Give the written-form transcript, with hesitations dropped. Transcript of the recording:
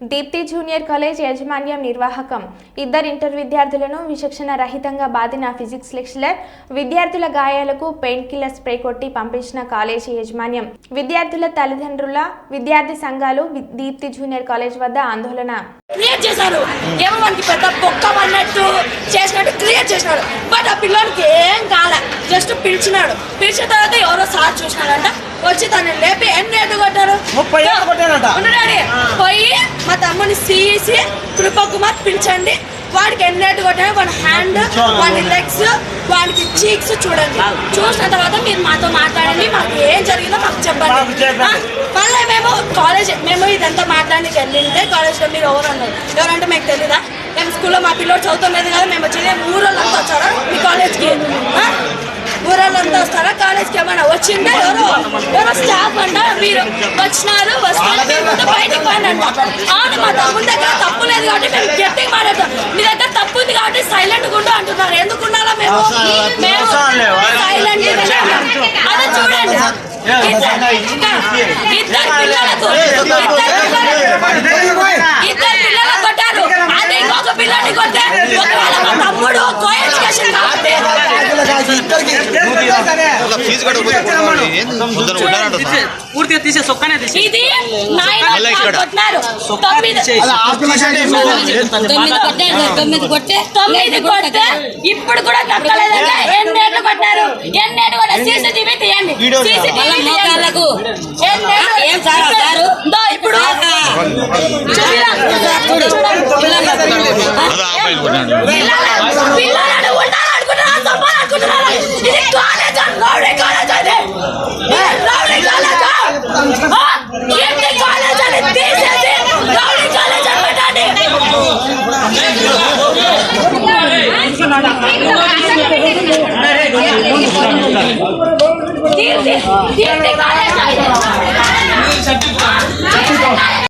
Deepti junior college యాజమాన్యం నిర్వాహకం ఇద్దరు inter విద్యార్థులను విచక్షణ రహితంగా బాధిన ఫిజిక్స్ లెక్చరర్ విద్యార్థుల గాయాలకు పెయిన్ కిల్లర్ స్ప్రే కొట్టి పంపించిన కాలేజీ యాజమాన్యం విద్యార్థుల తల్లిదండ్రుల విద్యార్థి సంఘాలు దీప్తి జూనియర్ కాలేజ్ వద్ద ఆందోళన క్రియేట్ చేశారు. ఏమో మనకి పెద్ద బొక్క అన్నట్టు చేసినట్టు క్రియేట్ చేసినాడు. బట్ ఆ పిల్లలకి ఏం కాలే, జస్ట్ పిలిచినాడు. పిలిచిన తర్వాత ఎవరో సార్ చూసినాడంట, వచ్చి తను లేపి ఎన్ని ఏళ్ళు కొట్టారు పోయి మా తమ్ముని సిఇసి కృపకుమార్ పిలిచండి, వాడికి ఎన్నేటు కొట్టాడు, వాడి హ్యాండ్, వాడి లెగ్స్, వాడికి చీక్స్ చూడండి. చూసిన తర్వాత మీరు మాతో మాట్లాడండి, మాకు ఏం జరిగిందో మాకు చెప్పండి. మళ్ళీ మేము ఇదంతా మాట్లాడడానికి వెళ్ళింటే కాలేజ్లో మీరు ఎవరు అన్నారు. ఎవరంటే మీకు తెలీదా? మేము స్కూల్లో మా పిల్లలు చదువుతున్నది కదా, మేము వచ్చేది ఊరోళ్ళంతా వచ్చారా మీ కాలేజ్కి? ఊరోళ్ళంతా వస్తారా కాలేజ్కి? ఏమైనా వచ్చిందా? ఎవరో స్టాఫ్ అంట, మీరు వచ్చినారు బయటికి పోయిన అవును. మా తమ్ముడి దగ్గర తప్పు లేదు కాబట్టి మేము గట్టిగా మాట్లాడతాం. మీ దగ్గర తప్పు ఉంది కాబట్టి సైలెంట్ గుండు అంటున్నారు. ఎందుకున్నారా? మేము సైలెంట్ అదే చూడండి. ఇద్దరు పిల్లలకు కొట్టారు, అదే ఇంకొక పిల్లల్ని కొట్టే. ఒకవేళ మా తమ్ముడు కోఎడ్యుకేషన్ కాబట్టి పూర్తిగా తీసే సొక్కనే తీసి ఇది 9 కొట్టినారు. 9 కొట్టే ఇప్పుడు కూడా తగ్గలేదంటే ఎన్నేళ్ళు కొట్టారు? ఎన్నేళ్ళు కూడా సీసీటీవీ తీయండి. ఇప్పుడు పిల్లలను ఉండాలనుకుంటున్నారు, తప్పాలనుకుంటున్నారు. ఇది కాలేజ్, రౌడీ కాలేజ్. అది రౌడీ కాలేజ్. ఏంటి కాలేజ్ అని తీసేసి రౌడీ కాలేజ్ అని పెట్టండి. కాలేజ్